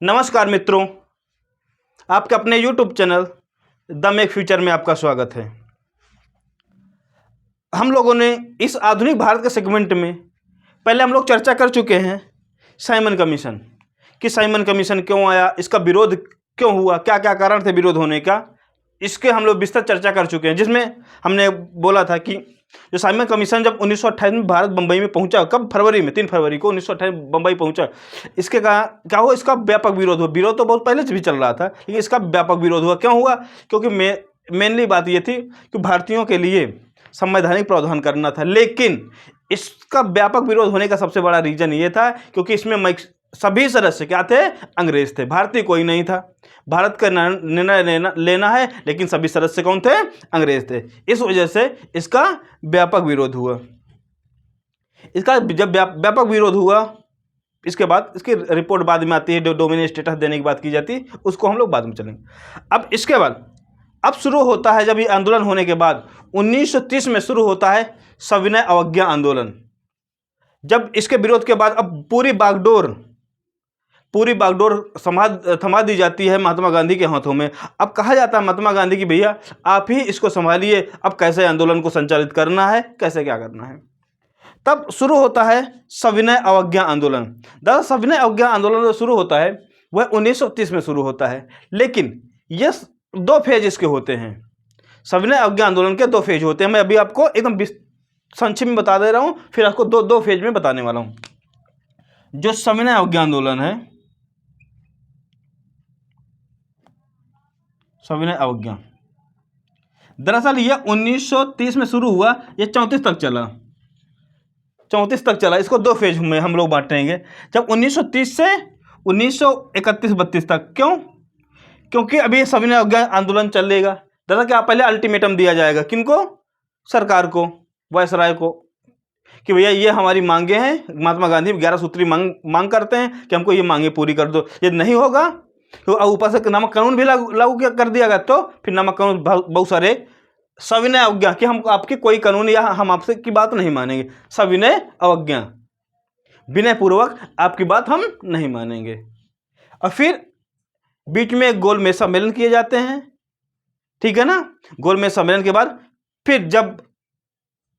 नमस्कार मित्रों, आपके अपने YouTube channel the make future में आपका स्वागत है। हम लोगों ने इस आधुनिक भारत के सेगमेंट में पहले हम लोग चर्चा कर चुके हैं साइमन कमीशन कि साइमन कमीशन क्यों आया, इसका विरोध क्यों हुआ, क्या क्या कारण थे विरोध होने का, इसके हम लोग विस्तृत चर्चा कर चुके हैं। जिसमें हमने बोला था कि जो साइमन कमीशन जब 1928 में भारत बम्बई में पहुंचा, कब? फरवरी में, 3 फरवरी को 1928 बम्बई पहुंचा। इसके क्या हुआ? इसका व्यापक विरोध हुआ। विरोध तो बहुत पहले से भी चल रहा था, लेकिन इसका व्यापक विरोध हुआ। क्यों हुआ? क्योंकि मेनली बात ये थी कि भारतीयों के लिए संवैधानिक प्रावधान करना था। लेकिन इसका व्यापक विरोध होने का सबसे बड़ा रीजन ये था क्योंकि इसमें सभी सदस्य क्या थे? अंग्रेज थे, भारतीय कोई नहीं था। भारत का निर्णय लेना है, लेकिन सभी सदस्य कौन थे? अंग्रेज थे। इस वजह से इसका व्यापक विरोध हुआ। इसका जब व्यापक विरोध हुआ, इसके बाद इसकी रिपोर्ट बाद में आती है, डोमिनेट स्टेटस देने की बात की जाती है, उसको हम लोग बाद में चलेंगे। अब इसके बाद अब शुरू होता है, जब ये आंदोलन होने के बाद 1930 में शुरू होता है सविनय अवज्ञा आंदोलन। जब इसके विरोध के बाद अब पूरी बागडोर थमा दी जाती है महात्मा गांधी के हाथों में। अब कहा जाता है महात्मा गांधी की भैया आप ही इसको संभालिए, अब कैसे आंदोलन को संचालित करना है, कैसे क्या करना है। तब शुरू होता है सविनय अवज्ञा आंदोलन। दरअसल सविनय अवज्ञा आंदोलन जो शुरू होता है वह 1930 में शुरू होता है, लेकिन ये 2 फेज इसके होते हैं। सविनय अवज्ञा आंदोलन के 2 फेज होते हैं। मैं अभी आपको एकदम संक्षिप्त में बता दे रहा हूं, फिर आपको दो फेज में बताने वाला हूं। जो सविनय अवज्ञा आंदोलन है, सविनय अवज्ञा, दरअसल यह 1930 में शुरू हुआ, यह 34 तक चला। इसको 2 फेज में हम लोग बांटेंगे। जब 1930 से 1931-32 तक। क्यों? क्योंकि अभी सविनय अवज्ञा आंदोलन चलेगा। दरअसल क्या, पहले अल्टीमेटम दिया जाएगा किनको? सरकार को, वायसराय को, कि भैया ये हमारी मांगे हैं। महात्मा गांधी 11 सूत्री मांग करते हैं कि हमको ये मांगे पूरी कर दो। ये नहीं होगा तो ऊपर से नमक कानून भी लागू कर दिया गया, तो फिर नमक कानून बहुत सारे सविनय अवज्ञा कि हम आपकी कोई कानून या हम आपसे की बात नहीं मानेंगे। सविनय अवज्ञा, विनय पूर्वक आपकी बात हम नहीं मानेंगे। और फिर बीच में एक गोलमेज सम्मेलन किए जाते हैं, ठीक है ना। गोलमेज सम्मेलन के बाद फिर जब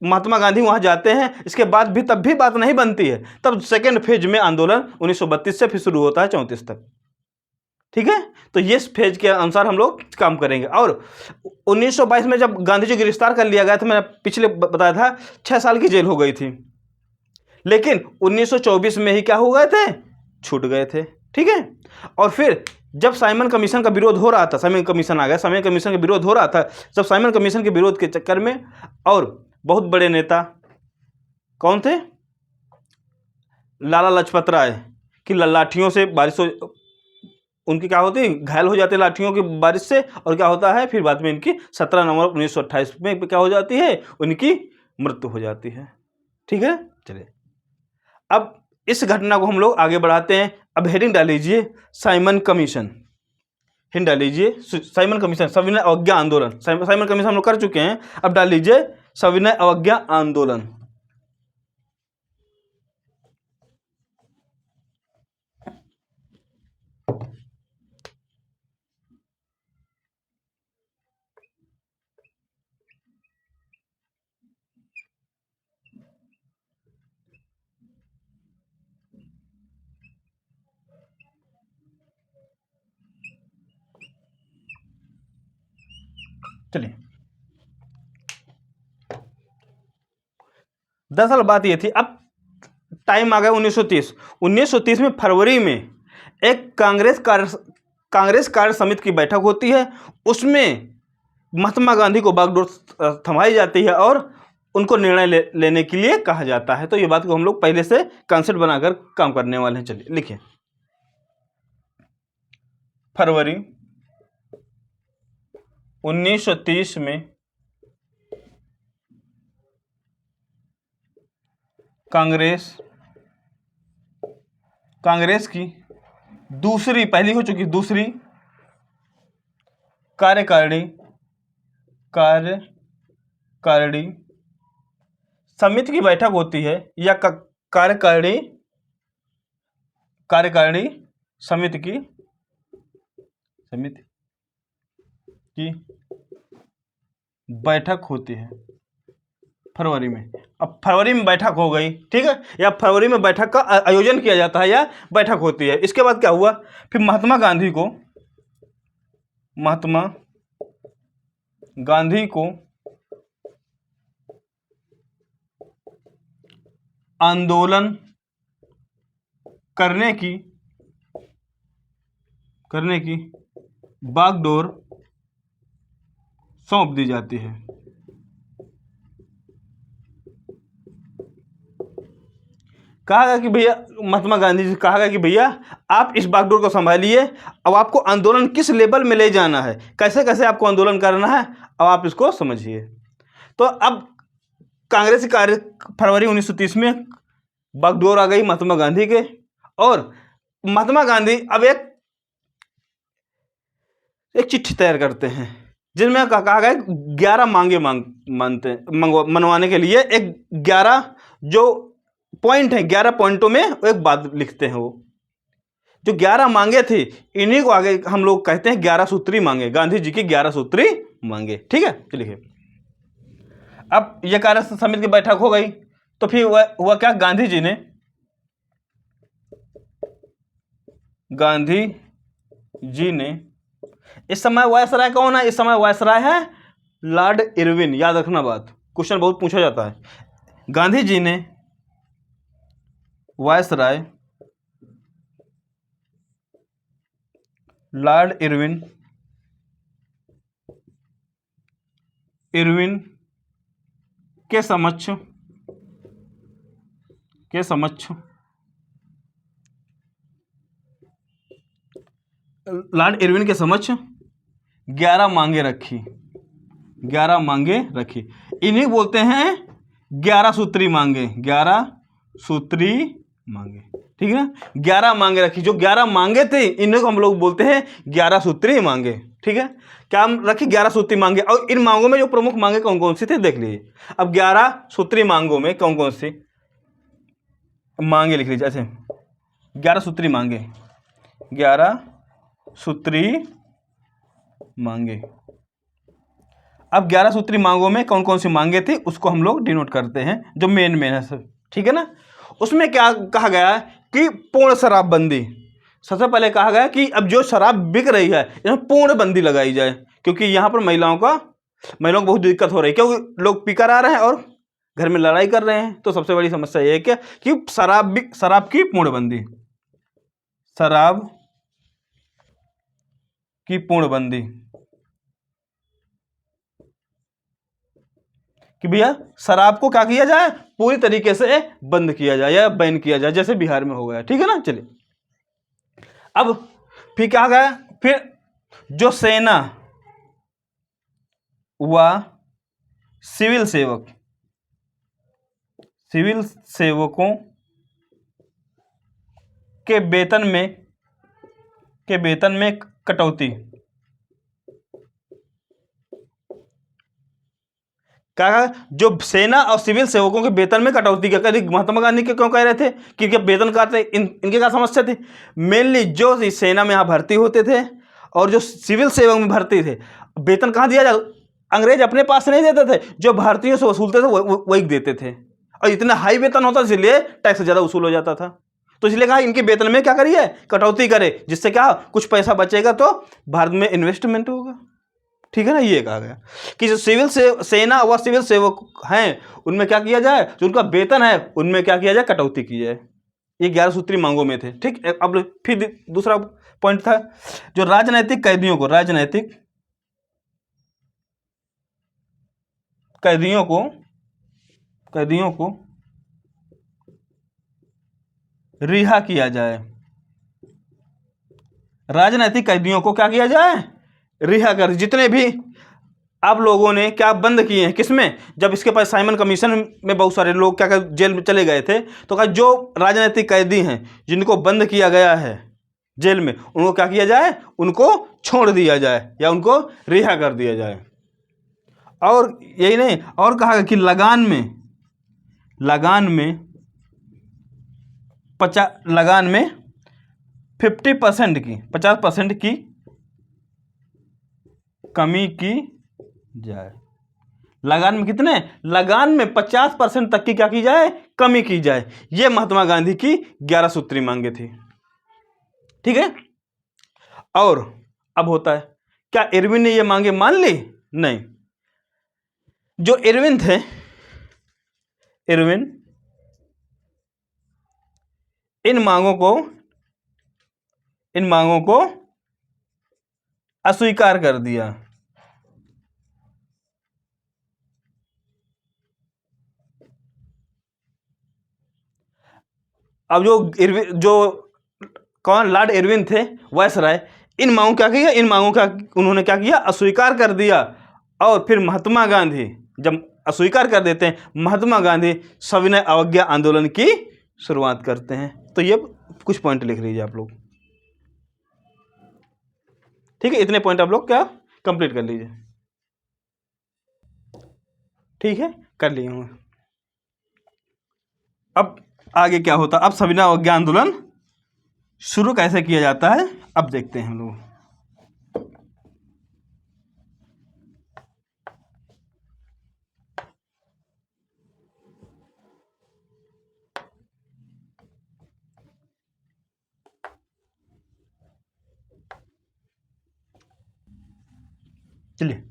महात्मा गांधी वहां जाते हैं, इसके बाद भी तब भी बात नहीं बनती है। तब सेकेंड फेज में आंदोलन 1932 से फिर शुरू होता है 34 तक, ठीक है। तो ये फेज के अनुसार हम लोग काम करेंगे। और 1922 में जब गांधी जी गिरफ्तार कर लिया गया था, मैंने पिछले बताया था 6 साल की जेल हो गई थी, लेकिन 1924 में ही क्या हो गए थे? छूट गए थे, ठीक है। और फिर जब साइमन कमीशन का विरोध हो रहा था, साइमन कमीशन आ गया, साइमन कमीशन का विरोध हो रहा था, जब साइमन कमीशन के विरोध के चक्कर में और बहुत बड़े नेता कौन थे? लाला लाजपत राय की लाठियों से बारिश हो, उनकी क्या होती, घायल हो जाते लाठियों की बारिश से। और क्या होता है फिर बाद में इनकी 17 नवंबर 1928 में क्या हो जाती है? उनकी मृत्यु हो जाती है, ठीक है। चलिए अब इस घटना को हम लोग आगे बढ़ाते हैं। अब हेडिंग डाल लीजिए साइमन कमीशन, हेडिंग डाल लीजिए साइमन कमीशन, सविनय अवज्ञा आंदोलन। साइमन कमीशन हम लोग कर चुके हैं, अब डाल लीजिए सविनय अवज्ञा आंदोलन। चलिए, दरअसल बात ये थी, अब टाइम आ गया 1930 में फरवरी में एक कांग्रेस कार्य समिति की बैठक होती है। उसमें महात्मा गांधी को बागडोर थमाई जाती है और उनको निर्णय लेने के लिए कहा जाता है। तो ये बात को हम लोग पहले से कॉन्सेप्ट बनाकर काम करने वाले हैं। चलिए लिखिए, फरवरी 1930 में कांग्रेस की दूसरी, पहली हो चुकी दूसरी कार्यकारिणी समिति की बैठक होती है, या कार्यकारिणी समिति की बैठक होती है फरवरी में। अब फरवरी में बैठक हो गई, ठीक है, या फरवरी में बैठक का आयोजन किया जाता है या बैठक होती है। इसके बाद क्या हुआ, फिर महात्मा गांधी को आंदोलन करने की बागडोर सौंप दी जाती है। कहा गया कि भैया, महात्मा गांधी जी से कहा गया कि भैया आप इस बागडोर को संभालिए, अब आपको आंदोलन किस लेवल में ले जाना है, कैसे कैसे आपको आंदोलन करना है, अब आप इसको समझिए। तो अब कांग्रेस कार्य फरवरी 1930 में बागडोर आ गई महात्मा गांधी के, और महात्मा गांधी अब एक चिट्ठी तैयार करते हैं जिनमें कहा गया 11 मांगे मनवाने के लिए, एक 11 जो पॉइंट है, 11 पॉइंटों में एक बात लिखते हैं। वो जो 11 मांगे थे, इन्हीं को आगे हम लोग कहते हैं 11 सूत्री मांगे, गांधी जी की 11 सूत्री मांगे, ठीक है। चलिए, अब यह कार्य समिति की बैठक हो गई, तो फिर हुआ क्या, गांधी जी ने इस समय वायसराय कौन है, इस समय वायसराय है लॉर्ड इरविन, याद रखना बात, क्वेश्चन बहुत पूछा जाता है। गांधी जी ने वायसराय लॉर्ड इरविन के समक्ष लॉर्ड इरविन के समक्ष 11 मांगे रखी, इन्हीं बोलते हैं 11 सूत्री मांगे, 11 सूत्री मांगे, ठीक है। 11 मांगे रखी, जो 11 मांगे थे इन्हीं को हम लोग बोलते हैं 11 सूत्री मांगे, ठीक है। क्या हम रखी, 11 सूत्री मांगे, और इन मांगों में जो प्रमुख मांगे कौन कौन सी थे देख लीजिए। अब 11 सूत्री मांगों में कौन कौन सी मांगे लिख लीजिए, ऐसे 11 सूत्री मांगे, 11 सूत्री मांगे। अब 11 सूत्री मांगों में कौन कौन सी मांगे थी उसको हम लोग डिनोट करते हैं, जो मेन है सब, ठीक है ना। उसमें क्या कहा गया है कि पूर्ण शराबबंदी, सबसे पहले कहा गया कि अब जो शराब बिक रही है इसमें पूर्ण बंदी लगाई जाए, क्योंकि यहाँ पर महिलाओं को बहुत दिक्कत हो रही है, क्योंकि लोग पीकर आ रहे हैं और घर में लड़ाई कर रहे हैं। तो सबसे बड़ी समस्या ये है कि शराब की पूर्णबंदी, शराब की पूर्णबंदी, कि भैया शराब को क्या किया जाए, पूरी तरीके से बंद किया जाए या बैन किया जाए, जैसे बिहार में हो गया, ठीक है ना। चलिए, अब फिर क्या गया, फिर जो सेना व सिविल सेवकों के वेतन में कटौती, क्या जो सेना और सिविल सेवकों के वेतन में कटौती क्या करी, महात्मा गांधी के क्यों कह रहे थे कि वेतन काटते, इनके क्या समस्या थी। मेनली जो सेना में यहाँ भर्ती होते थे और जो सिविल सेवक में भर्ती थे, वेतन कहाँ दिया जाए, अंग्रेज अपने पास से नहीं देते थे, जो भारतीयों से वसूलते थे वही देते थे, और इतना हाई वेतन होता इसलिए टैक्स ज़्यादा वसूल हो जाता था। तो इसलिए कहा इनके वेतन में क्या करिए, कटौती करे, जिससे क्या कुछ पैसा बचेगा तो भारत में इन्वेस्टमेंट होगा, ठीक है ना। ये कहा गया कि जो सेना व सिविल सेवक हैं उनमें क्या किया जाए, जो उनका वेतन है उनमें क्या किया जाए, कटौती की जाए। ये 11 सूत्री मांगों में थे, ठीक। अब फिर दूसरा पॉइंट था जो राजनैतिक कैदियों को रिहा किया जाए, राजनैतिक कैदियों को क्या किया जाए, रिहा कर, जितने भी आप लोगों ने क्या बंद किए हैं, किसमें, जब इसके पास साइमन कमीशन में बहुत सारे लोग क्या कर जेल में चले गए थे, तो कहा जो राजनीतिक कैदी हैं जिनको बंद किया गया है जेल में, उनको क्या किया जाए, उनको छोड़ दिया जाए या उनको रिहा कर दिया जाए। और यही नहीं, और कहा कि लगान में 50% की 50% की कमी की जाए। लगान में कितने? लगान में 50% तक की क्या की जाए? कमी की जाए। ये महात्मा गांधी की 11 सूत्री मांगे थी। ठीक है। और अब होता है, क्या इरविन ने ये मांगे मान ली? नहीं। जो इरविन थे, इरविन इन मांगों को अस्वीकार कर दिया। अब जो कौन? लॉर्ड इरविन थे, वायसराय, इन मांगों क्या किया? इन मांगों का उन्होंने क्या किया? अस्वीकार कर दिया। और फिर महात्मा गांधी जब अस्वीकार कर देते हैं, महात्मा गांधी सविनय अवज्ञा आंदोलन की शुरुआत करते हैं। तो ये कुछ पॉइंट लिख लीजिए आप लोग। ठीक है, इतने पॉइंट आप लोग क्या कंप्लीट कर लीजिए। ठीक है, कर लिए होंगे। अब आगे क्या होता? अब सविनय अवज्ञा आंदोलन शुरू कैसे किया जाता है, अब देखते हैं हम लोग। चलिए,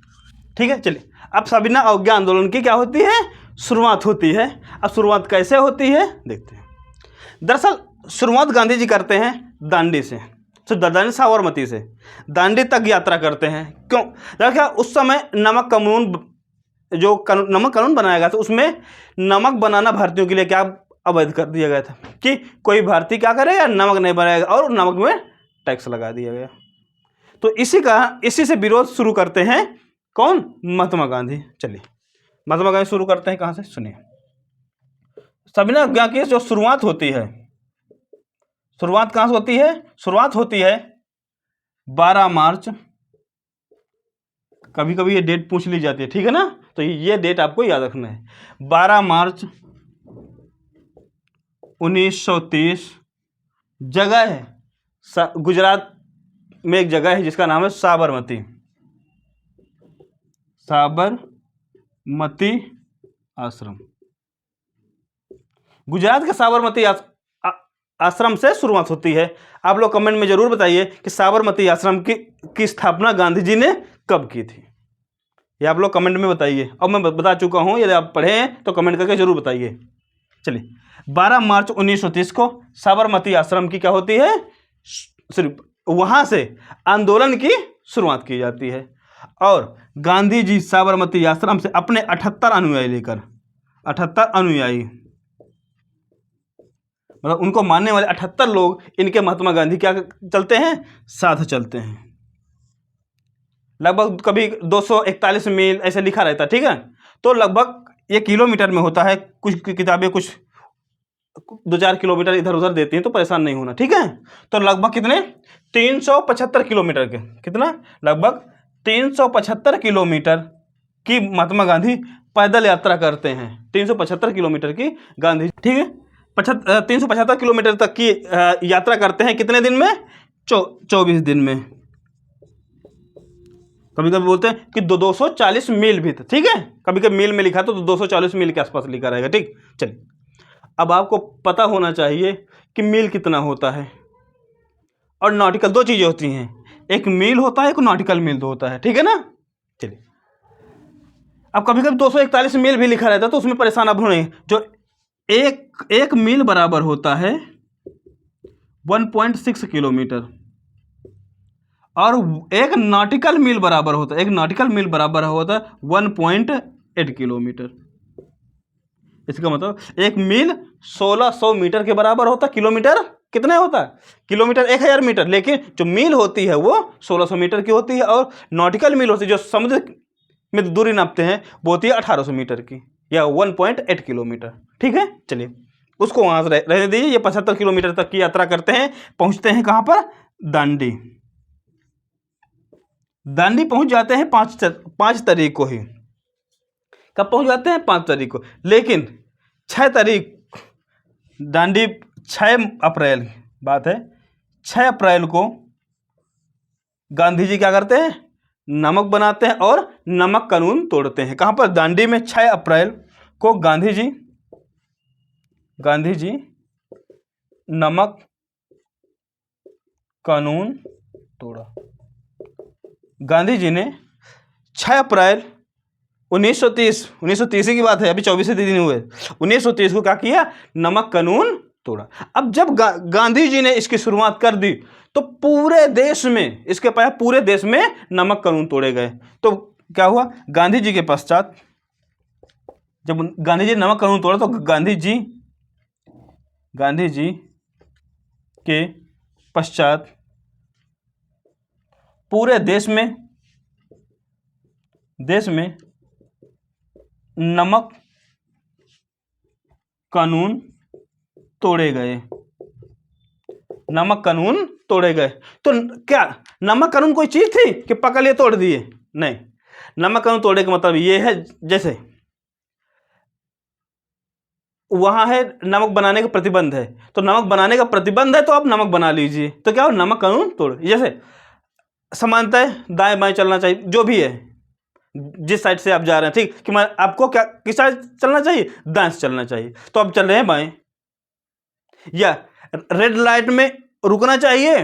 ठीक है, चलिए। अब सविनय अवज्ञा आंदोलन की क्या होती है? शुरुआत होती है। अब शुरुआत कैसे होती है देखते हैं। दरअसल शुरुआत गांधी जी करते हैं दांडी से, तो दांडी साबरमती से दांडी तक यात्रा करते हैं। क्यों? देखिए, उस समय नमक कानून बनाया गया था, उसमें नमक बनाना भारतीयों के लिए क्या अवैध कर दिया गया था कि कोई भारतीय क्या करेगा? नमक नहीं बनाएगा, और नमक में टैक्स लगा दिया गया। तो इसी से विरोध शुरू करते हैं कौन? महात्मा गांधी। चलिए, महात्मा गांधी शुरू करते हैं कहां से, सुनिए। सविनय अवज्ञा की जो शुरुआत होती है, शुरुआत कहां से होती है? शुरुआत होती है 12 मार्च। कभी कभी ये डेट पूछ ली जाती है, ठीक है ना? तो ये डेट आपको याद रखना है। 12 मार्च 1930। जगह है गुजरात में, एक जगह है जिसका नाम है साबरमती आश्रम। गुजरात के साबरमती आश्रम से शुरुआत होती है। आप लोग कमेंट में जरूर बताइए कि साबरमती आश्रम की स्थापना गांधी जी ने कब की थी। ये आप लोग कमेंट में बताइए, और मैं बता चुका हूं, यदि आप पढ़े हैं तो कमेंट करके जरूर बताइए। चलिए, 12 मार्च 1930 को साबरमती आश्रम की क्या होती है? सिर्फ वहां से आंदोलन की शुरुआत की जाती है। और गांधी जी साबरमती आश्रम से अपने 78 अनुयायी लेकर, 78 अनुयायी, मतलब उनको मानने वाले 78 लोग, इनके महात्मा गांधी क्या चलते हैं? साथ चलते हैं। लगभग कभी 241 मील ऐसे लिखा रहता है, ठीक है? तो लगभग ये किलोमीटर में होता है। कुछ किताबें कुछ 2-4 किलोमीटर इधर उधर देती हैं, तो परेशान नहीं होना, ठीक है? तो लगभग कितने? 375 किलोमीटर के, कितना? लगभग 375 किलोमीटर की महात्मा गांधी पैदल यात्रा करते हैं। 375 किलोमीटर की गांधी, ठीक है, 375 किलोमीटर तक की यात्रा करते हैं। कितने दिन में? 24 दिन में। कभी कभी बोलते हैं कि 240 मील भी था, ठीक है? कभी कभी मील में लिखा तो 240 मील के आसपास लिखा रहेगा, ठीक? चलिए, अब आपको पता होना चाहिए कि मील कितना होता है, और नॉटिकल, दो चीजें होती हैं, एक मील होता है, एक नॉटिकल मील दो होता है, ठीक है ना? चलिए, अब कभी कभी 241 मील भी लिखा रहता है, तो उसमें परेशान आप नहीं। जो एक मील बराबर होता है 1.6 किलोमीटर, और एक नॉटिकल मील बराबर होता है 1.8 किलोमीटर। इसका मतलब एक मील 1600 मीटर के बराबर होता है। किलोमीटर कितने होता है? किलोमीटर 1000 मीटर, लेकिन जो मील होती है वो 1600 मीटर की होती है, और नॉटिकल मील होती है जो समुद्र में दूरी नापते हैं, वो होती है 1800 मीटर की, या 1.8 किलोमीटर, ठीक है? चलिए, उसको वहां से रहने दीजिए। ये 75 किलोमीटर तक की यात्रा करते हैं, पहुंचते हैं कहां पर? दांडी। दांडी पहुंच जाते हैं 5 तारीख को ही। कब पहुंच जाते हैं? 5 तारीख को। लेकिन 6 तारीख दांडी, 6 अप्रैल बात है, 6 अप्रैल को गांधी जी क्या करते हैं, नमक बनाते हैं और नमक कानून तोड़ते हैं। कहाँ पर, दांडी में 6 अप्रैल को गांधी जी नमक कानून तोड़ा। गांधी जी ने 6 अप्रैल 1930 की बात है, अभी 24 दिन हुए, 1930 को क्या किया, नमक कानून तोड़ा। अब जब गांधी जी ने इसकी शुरुआत कर दी तो पूरे देश में, इसके पहले पूरे देश में नमक कानून तोड़े गए। तो क्या हुआ, गांधी जी के पश्चात जब गांधी जी ने नमक कानून तोड़ा तो गांधी जी के पश्चात पूरे देश में नमक कानून तोड़े गए। नमक कानून तोड़े गए। तो क्या नमक कानून कोई चीज थी कि पकड़ लिए तोड़ दिए? नहीं, नमक कानून तोड़ने का मतलब ये है, जैसे वहां है नमक बनाने का प्रतिबंध है, तो नमक बनाने का प्रतिबंध है तो आप नमक बना लीजिए, तो क्या हो, नमक कानून तोड़। जैसे समानतः दाएं बाएं चलना चाहिए, जो भी है, जिस साइड से आप जा रहे हैं, ठीक कि मैं आपको क्या, किस साइड चलना चाहिए, दाएं से चलना चाहिए, तो आप चल रहे हैं बाएं। या रेड लाइट में रुकना चाहिए,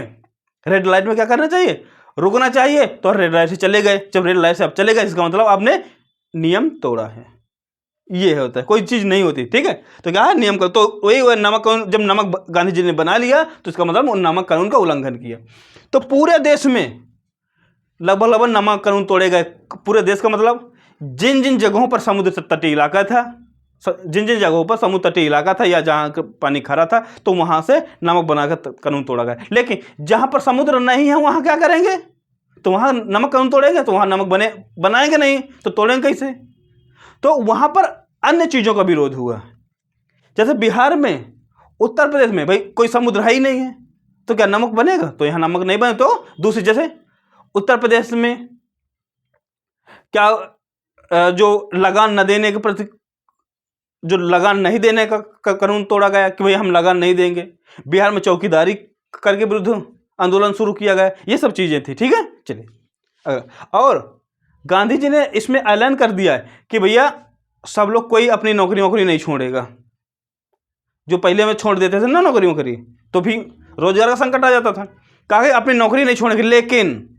रेड लाइट में क्या करना चाहिए, रुकना चाहिए, तो रेड लाइट से चले गए। जब रेड लाइट से आप चले गए, इसका मतलब आपने नियम तोड़ा है। ये होता है, कोई चीज नहीं होती, ठीक है। तो क्या है, नियम का, तो वही नमक कानून, जब नमक गांधी जी ने बना लिया तो इसका मतलब नमक कानून का उल्लंघन किया। तो पूरे देश में लगभग नमक कानून तोड़े गए। पूरे देश का मतलब जिन जिन जगहों पर समुद्र तटीय इलाका था, जिन जिन जगहों पर समुद्र तटीय इलाका था या जहाँ पानी खरा था, तो वहां से नमक बनाकर कानून तोड़ा गया। लेकिन जहां पर समुद्र नहीं है वहां क्या करेंगे, तो वहां नमक कानून तोड़ेंगे, तो वहां नमक बनाएंगे नहीं, तो तोड़ेंगे कैसे? तो वहां पर अन्य चीजों का विरोध हुआ। जैसे बिहार में, उत्तर प्रदेश में भाई कोई समुद्र है ही नहीं है, तो क्या नमक बनेगा? तो यहां नमक नहीं बने। तो दूसरी, जैसे उत्तर प्रदेश में क्या जो लगान न देने के प्रति, जो लगान नहीं देने का कानून तोड़ा गया कि भाई हम लगान नहीं देंगे। बिहार में चौकीदारी करके विरुद्ध आंदोलन शुरू किया गया। ये सब चीजें थी, ठीक है। चलिए, और गांधी जी ने इसमें ऐलान कर दिया है कि भैया सब लोग, कोई अपनी नौकरी नहीं छोड़ेगा। जो पहले में छोड़ देते थे ना नौकरी, तो भी रोजगार का संकट आ जाता था। कहा कि अपनी नौकरी नहीं छोड़ेंगे, लेकिन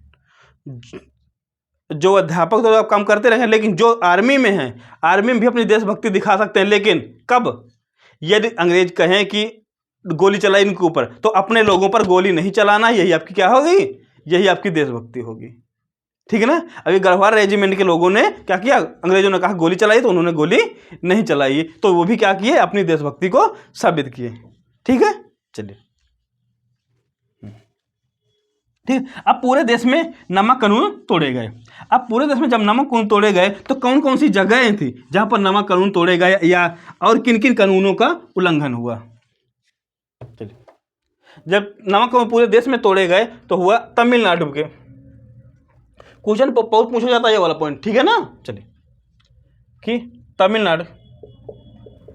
जो अध्यापक तो आप काम करते रहे, लेकिन जो आर्मी में हैं, आर्मी में भी अपनी देशभक्ति दिखा सकते हैं। लेकिन कब, यदि अंग्रेज कहें कि गोली चलाई इनके ऊपर, तो अपने लोगों पर गोली नहीं चलाना। यही आपकी क्या होगी, यही आपकी देशभक्ति होगी, ठीक है ना। अभी गढ़वाल रेजिमेंट के लोगों ने क्या किया, अंग्रेजों ने कहा गोली चलाई, तो उन्होंने गोली नहीं चलाई, तो वो भी क्या किए, अपनी देशभक्ति को साबित किए, ठीक है। चलिए, ठीक। अब पूरे देश में नमक कानून तोड़े गए। अब पूरे देश में जब नमक कानून तोड़े गए तो कौन कौन सी जगहें थी जहां पर नमक कानून तोड़े गए, या और किन किन कानूनों का उल्लंघन हुआ? चलिए, जब नमक कानून पूरे देश में तोड़े गए तो हुआ तमिलनाडु के। क्वेश्चन बहुत पूछा जाता है ये वाला पॉइंट, ठीक है ना। चलिए, कि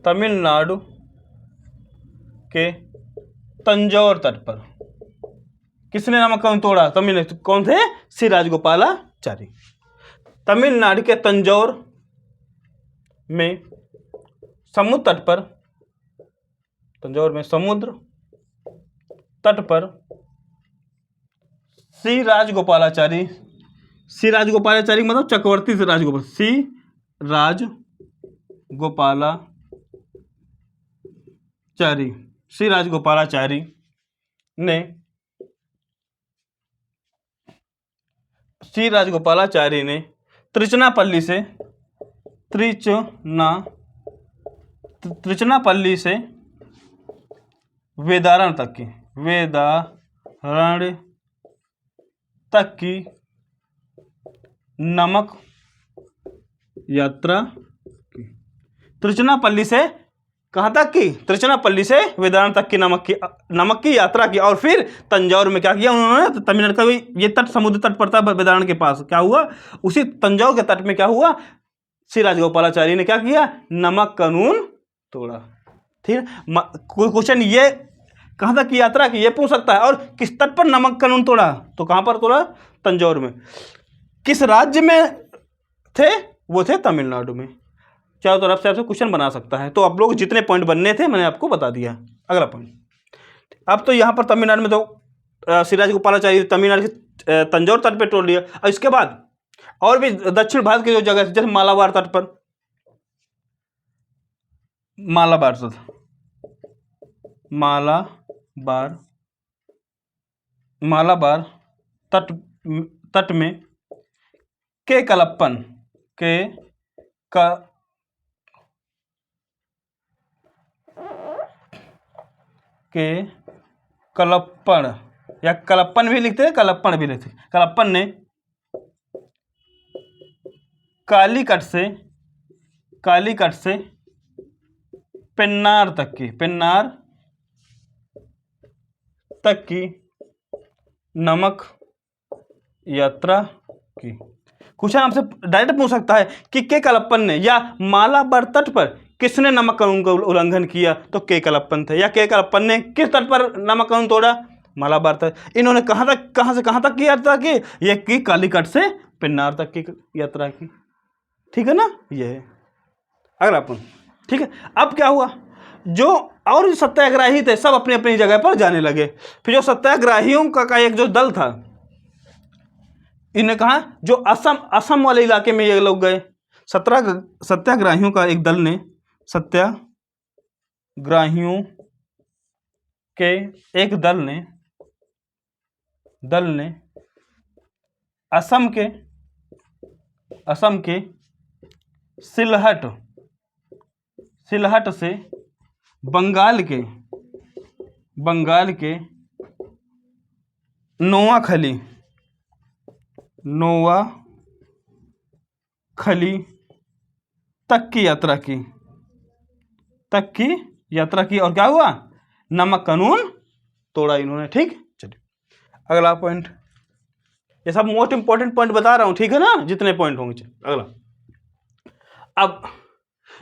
तमिलनाडु के तंजौर तट पर किसने नमक कानून तोड़ा? तमिलनाडु। कौन थे? श्री राजगोपालाचारी। तमिलनाडु के तंजौर में समुद्र तट पर, तंजौर में समुद्र तट पर श्री राजगोपालाचारी मतलब चक्रवर्ती श्री राजगोपालाचारी ने त्रिचनापल्ली से वेदारण तक की नमक यात्रा की। त्रिचनापल्ली से कहाँ तक की? त्रिचनापल्ली से वेदारण तक की नमक की यात्रा की। और फिर तंजौर में क्या किया उन्होंने? तमिलनाडु का भी ये तट, समुद्र तट पड़ता है वेदारण के पास। क्या हुआ? उसी तंजौर के तट में क्या हुआ? श्री राजगोपालाचारी ने क्या किया? नमक कानून तोड़ा। ठीक है। क्वेश्चन ये कहाँ तक की यात्रा की, ये पूछ सकता है। और किस तट पर नमक कानून तोड़ा, तो कहाँ पर तोड़ा, तंजौर में। किस राज्य में थे, वो थे तमिलनाडु में। चारों तरफ से आपसे क्वेश्चन बना सकता है। तो आप लोग जितने पॉइंट बनने थे मैंने आपको बता दिया। अगला पॉइंट, अब तो यहाँ पर तमिलनाडु में तो सिराज गोपालाचारी तमिलनाडु के तंजौर तट पे तोड़ लिया। और इसके बाद और भी दक्षिण भारत की जो जगह थी, जैसे मालाबार तट पर, मालाबार मालाबार तट तट में के कलप्पन के कलप्पन, या कलप्पन भी लिखते हैं, कलप्पन भी लिखते हैं। कलप्पन ने कालीकट से पेन्नार तक की नमक यात्रा की। क्वेश्चन आपसे डायरेक्ट पूछ सकता है कि के कलप्पन ने या मालाबार तट पर किसने नमक कानून का उल्लंघन किया, तो के कलप्पन थे। या के कलप्पन ने किस तट पर नमक कानून तोड़ा, मालाबार तट। इन्होंने कहाँ से कहाँ तक की यात्रा की, ये की कालीकट से पेन्नार तक की यात्रा की। ठीक है ना, ये है अगला पॉइंट। ठीक है, अब क्या हुआ, जो और जो सत्याग्रही थे सब अपनी अपनी जगह पर जाने लगे। फिर जो सत्याग्रहियों का एक जो दल था, इन्हें कहा जो असम वाले इलाके में ये लोग गए। सत्याग्रहियों का एक दल ने, सत्याग्रहियों के एक दल ने असम के सिलहट से बंगाल के नोआखली तक की यात्रा की। और क्या हुआ, नमक कानून तोड़ा इन्होंने। ठीक, चलिए अगला पॉइंट। ये सब मोस्ट इंपॉर्टेंट पॉइंट बता रहा हूं, ठीक है ना, जितने पॉइंट होंगे। चलिए अगला, अब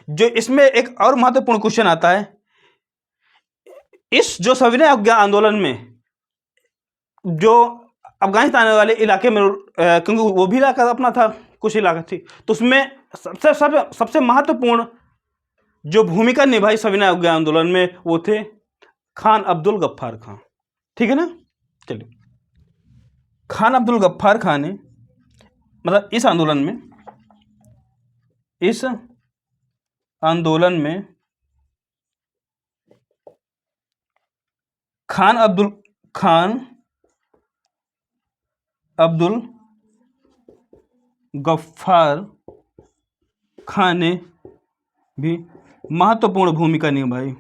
जो इसमें एक और महत्वपूर्ण क्वेश्चन आता है, इस जो सविनय अवज्ञा आंदोलन में जो अफगानिस्तान वाले इलाके में, क्योंकि वो भी इलाका अपना था, कुछ इलाका थी, तो उसमें सबसे महत्वपूर्ण जो भूमिका निभाई सविनय अवज्ञा आंदोलन में, वो थे खान अब्दुल गफ्फार खान। ठीक है ना, चलिए खान अब्दुल गफ्फार खान ने, मतलब इस आंदोलन में खान अब्दुल गफ्फार खान ने भी महत्वपूर्ण भूमिका निभाई।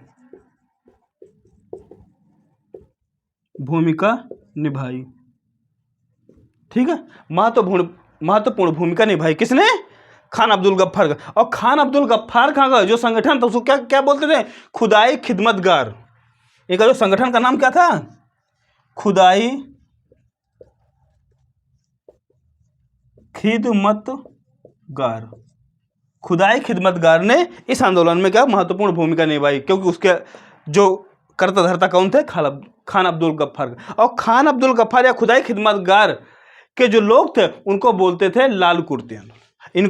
ठीक है, महत्वपूर्ण भूमिका निभाई किसने, खान अब्दुल गफ्फार का। और खान अब्दुल गफ्फार खान का जो संगठन था, उसको क्या बोलते थे, खुदाई खिदमतगार। इनका जो संगठन का नाम क्या था, खुदाई खिदमतगार ने इस आंदोलन में क्या महत्वपूर्ण भूमिका निभाई, क्योंकि उसके जो कर्ता धर्ता कौन थे, खान अब्दुल गफ्फार। और खान अब्दुल गफ्फार या खुदाई खिदमतगार के जो लोग थे, उनको बोलते थे लाल कुर्ती आंदोलन।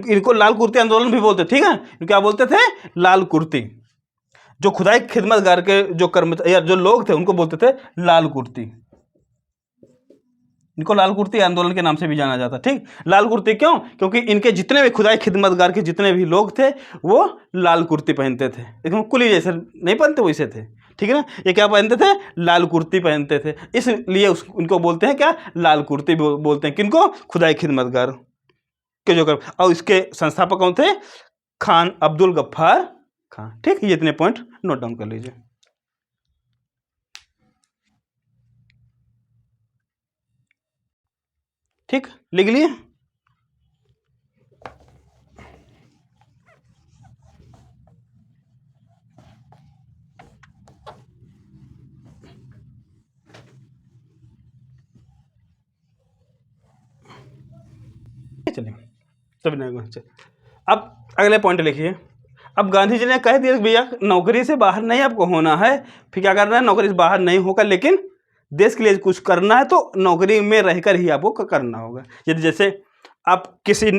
इनको लाल कुर्ती आंदोलन भी बोलते, ठीक है, क्या बोलते थे, लाल कुर्ती। जो खुदाई खिदमतगार के जो कर्मचारी या जो लोग थे, उनको बोलते थे लाल कुर्ती। इनको लाल कुर्ती आंदोलन के नाम से भी जाना जाता। ठीक, लाल कुर्ती क्यों, क्योंकि इनके जितने भी खुदाई खिदमतगार के जितने भी लोग थे, वो लाल कुर्ती पहनते थे। एकदम कुली जैसे नहीं पहनते, वैसे थे। ठीक है ना, ये क्या पहनते थे, लाल कुर्ती पहनते थे, इसलिए उनको बोलते हैं क्या, लाल कुर्ती बोलते हैं। किनको, खुदाई खिदमतगार के जो कर। और इसके संस्थापक कौन थे, खान अब्दुल गफ्फार खान। ठीक, ये इतने पॉइंट नोट डाउन कर लीजिए। ठीक, लिख लिए। चलिए अब अगले पॉइंट लिखिए। अब गांधी जी ने कह दिया भैया नौकरी से बाहर नहीं आपको होना है, फिर क्या करना है, नौकरी से बाहर नहीं होकर लेकिन देश के लिए कुछ करना है तो नौकरी में रहकर ही आपको करना होगा। यदि जैसे आप किसी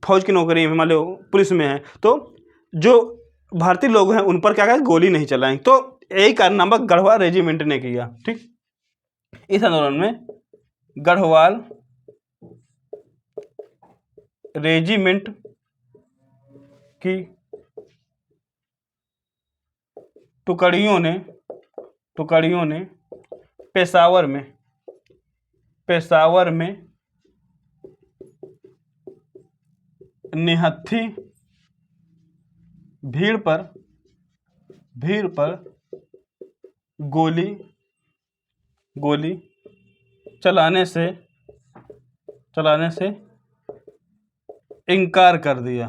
फौज की नौकरी में मान लो पुलिस में है, तो जो भारतीय लोग हैं उन पर क्या करें, गोली नहीं चलाएंगे। तो यही कारनामा गढ़वाल रेजिमेंट ने किया। ठीक, इस आंदोलन में गढ़वाल रेजिमेंट की टुकड़ियों ने पेशावर में निहत्थी भीड़ पर गोली चलाने से इनकार कर दिया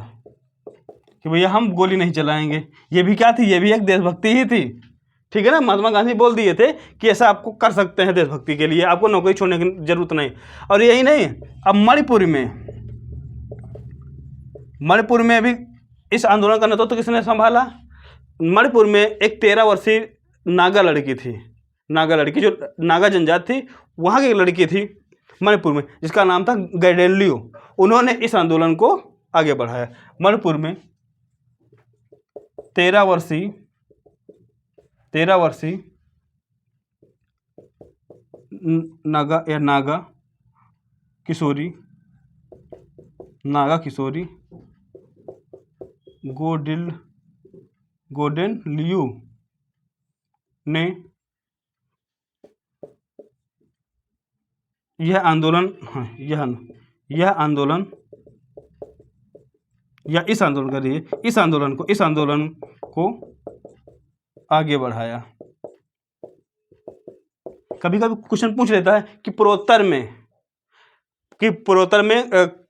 कि भैया हम गोली नहीं चलाएंगे। ये भी क्या थी, ये भी एक देशभक्ति ही थी। ठीक है ना, महात्मा गांधी बोल दिए थे कि ऐसा आपको कर सकते हैं देशभक्ति के लिए, आपको नौकरी छोड़ने की जरूरत नहीं। और यही नहीं, अब मणिपुर में भी इस आंदोलन का नेतृत्व किसने संभाला। मणिपुर में एक 13 वर्षीय नागा लड़की जो नागा जनजाति थी, वहाँ की एक लड़की थी मणिपुर में, जिसका नाम था गैडेलियो। उन्होंने इस आंदोलन को आगे बढ़ाया। मणिपुर में 13 वर्षीय नागा किशोरी गोडेनलियू ने यह आंदोलन को आगे बढ़ाया। कभी कभी क्वेश्चन पूछ लेता है कि पूर्वोत्तर में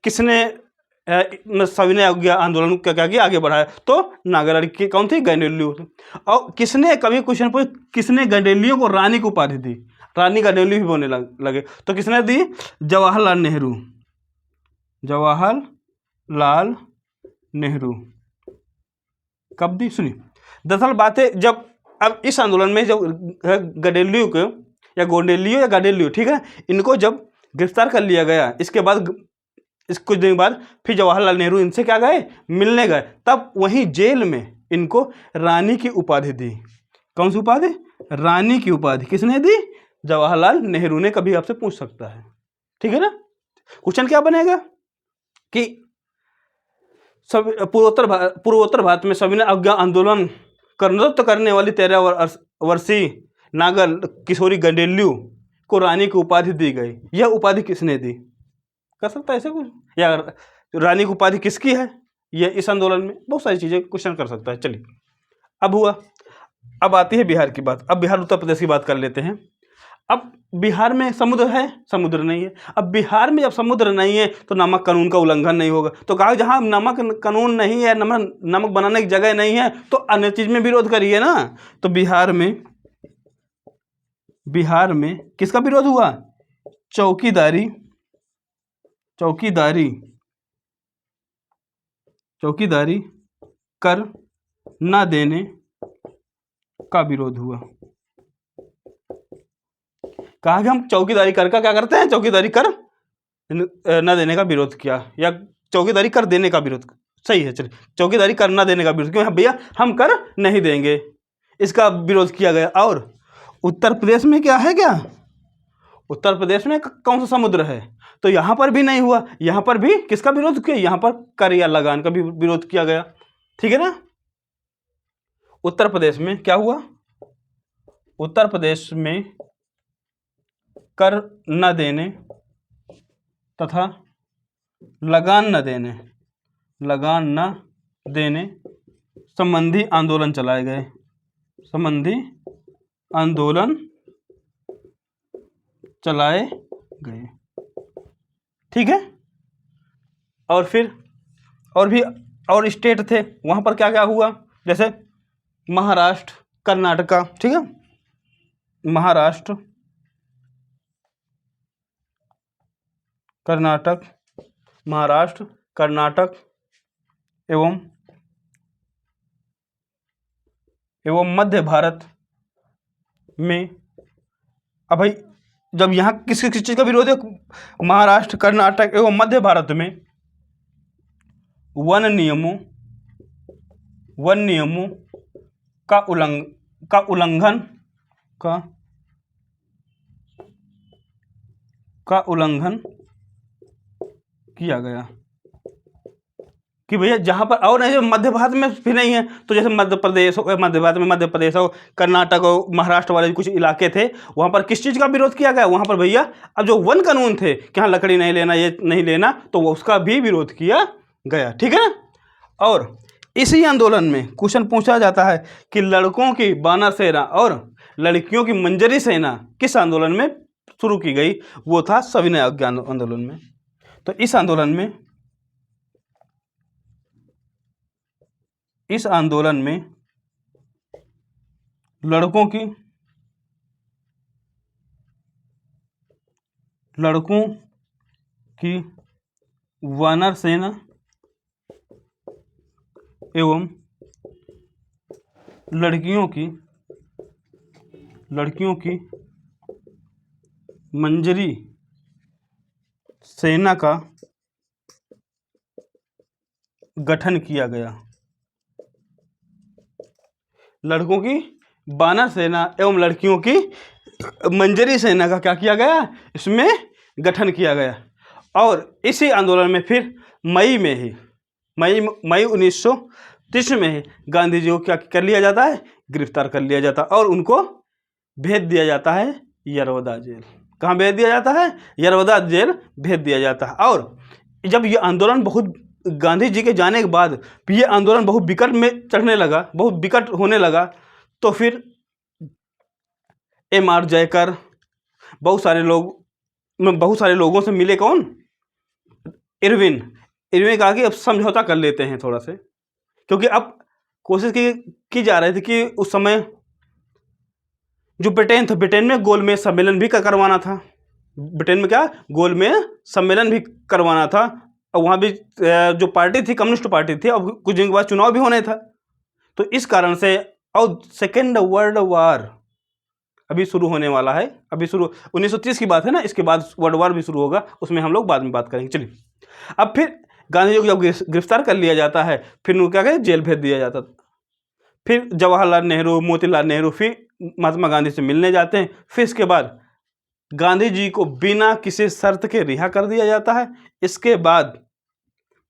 किसने सविनय अवज्ञा आंदोलन क्या किया, आगे बढ़ाया। तो नागा लड़की कौन थी, गैडेलियो। और किसने, कभी क्वेश्चन पूछ, किसने गैडेलियो को रानी की उपाधि दी, रानी गैडेलियो भी बोलने लगे, तो किसने दी, जवाहरलाल नेहरू। कब दी, सुनिए। दरअसल बात है, जब अब इस आंदोलन में जब गैडेलियो को या गाडेलियो, ठीक है, इनको जब गिरफ्तार कर लिया गया, इसके बाद कुछ दिन बाद फिर जवाहरलाल नेहरू इनसे क्या गए, मिलने गए। तब वहीं जेल में इनको रानी की उपाधि दी। कौन सी उपाधि, रानी की उपाधि किसने दी, जवाहरलाल नेहरू ने। कभी आपसे पूछ सकता है, ठीक है ना। क्वेश्चन क्या बनेगा कि सब पूर्वोत्तर भारत में सविनय अवज्ञा आंदोलन का नेतृत्व करने वाली 13 वर्षीय नागा किशोरी गैडेलियो को रानी की उपाधि दी गई। यह उपाधि किसने दी, कर सकता है ऐसे कुछ, या रानी की उपाधि किसकी है, ये इस आंदोलन में बहुत सारी चीजें क्वेश्चन कर सकता है। चलिए, अब आती है बिहार की बात। अब बिहार उत्तर प्रदेश की बात कर लेते हैं। अब बिहार में समुद्र है, समुद्र नहीं है। अब बिहार में जब समुद्र नहीं है तो नमक कानून का उल्लंघन नहीं होगा। तो कहा जहां नमक कानून नहीं है, नमक बनाने की जगह नहीं है, तो अन्य चीज में विरोध करिए ना। तो बिहार में किसका विरोध हुआ, चौकीदारी कर न देने का विरोध हुआ। कहा कि हम चौकीदारी कर का क्या करते हैं, चौकीदारी कर न देने का विरोध किया, या चौकीदारी कर देने का विरोध, सही है। चलिए, चौकीदारी कर न देने का विरोध, क्यों भैया हम कर नहीं देंगे, इसका विरोध किया गया। और उत्तर प्रदेश में क्या है, क्या उत्तर प्रदेश में कौन सा समुद्र है, तो यहां पर भी नहीं हुआ। यहां पर भी किसका विरोध किया, यहां पर कर या लगान का भी विरोध किया गया। ठीक है ना। उत्तर प्रदेश में क्या हुआ, उत्तर प्रदेश में कर न देने तथा लगान न देने संबंधी आंदोलन चलाए गए, ठीक है। और फिर और स्टेट थे, वहां पर क्या क्या हुआ, जैसे महाराष्ट्र, कर्नाटका, ठीक है, महाराष्ट्र, कर्नाटक एवं एवं मध्य भारत में। अब भाई जब यहाँ किस किस चीज़ का विरोध है, महाराष्ट्र, कर्नाटक एवं मध्य भारत में वन नियमों का उल्लंघन किया गया कि भैया जहाँ पर, और नहीं मध्य भारत में भी नहीं है, तो जैसे मध्य प्रदेश हो, मध्य भारत में मध्य प्रदेश हो, कर्नाटक हो, महाराष्ट्र वाले कुछ इलाके थे, वहाँ पर किस चीज़ का विरोध किया गया, वहाँ पर भैया अब जो वन कानून थे कि हाँ लकड़ी नहीं लेना, ये नहीं लेना, तो वो उसका भी विरोध किया गया, ठीक है ना। और इसी आंदोलन में क्वेश्चन पूछा जाता है कि लड़कों की बानर सेना और लड़कियों की मंजरी सेना किस आंदोलन में शुरू की गई, वो था सविनय अवज्ञा आंदोलन में। तो इस आंदोलन में लड़कों की वानर सेना एवं लड़कियों की मंजरी सेना का गठन किया गया। लड़कों की बानर सेना एवं लड़कियों की मंजरी सेना का क्या किया गया, इसमें गठन किया गया। और इसी आंदोलन में फिर मई 1930 में ही गांधी जी को क्या कर लिया जाता है, गिरफ्तार कर लिया जाता है और उनको भेज दिया जाता है यरवदा जेल। कहाँ भेज दिया जाता है, यरवदा जेल भेज दिया जाता है। और जब ये आंदोलन बहुत, गांधी जी के जाने के बाद ये आंदोलन बहुत विकट में चढ़ने लगा, बहुत विकट होने लगा, तो फिर M.R. जयकर बहुत सारे लोगों से मिले। कौन? इरविन कहा कि अब समझौता कर लेते हैं थोड़ा से, क्योंकि अब कोशिश की जा रही थी कि उस समय जो ब्रिटेन था, ब्रिटेन में गोलमेज सम्मेलन भी करवाना था। ब्रिटेन में क्या, गोलमेज सम्मेलन भी करवाना था। और वहाँ भी जो पार्टी थी, कम्युनिस्ट पार्टी थी, अब कुछ दिन के बाद चुनाव भी होने था। तो इस कारण से, और सेकेंड वर्ल्ड वार अभी शुरू होने वाला है, अभी शुरू 1930 की बात है ना, इसके बाद वर्ल्ड वार भी शुरू होगा, उसमें हम लोग बाद में बात करेंगे। चलिए, अब फिर गांधी जी को जब गिरफ्तार कर लिया जाता है, फिर उनको क्या कहते, जेल भेज दिया जाता। फिर जवाहरलाल नेहरू, मोतीलाल नेहरू फिर महात्मा गांधी से मिलने जाते हैं। फिर इसके बाद गांधी जी को बिना किसी शर्त के रिहा कर दिया जाता है। इसके बाद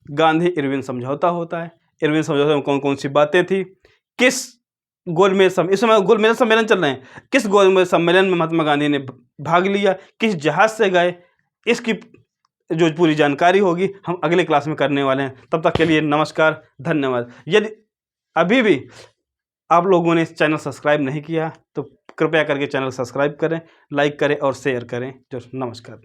गांधी इरविन समझौता होता है। इरविन समझौते में कौन कौन सी बातें थी, किस गोलमेज इस समय गोलमेज सम्मेलन चल रहे हैं, किस गोलमेज सम्मेलन में महात्मा गांधी ने भाग लिया, किस जहाज से गए, इसकी जो पूरी जानकारी होगी हम अगले क्लास में करने वाले हैं। तब तक के लिए नमस्कार, धन्यवाद। यदि अभी भी आप लोगों ने इस चैनल सब्सक्राइब नहीं किया तो कृपया करके चैनल सब्सक्राइब करें, लाइक करें और शेयर करें। जो नमस्कार।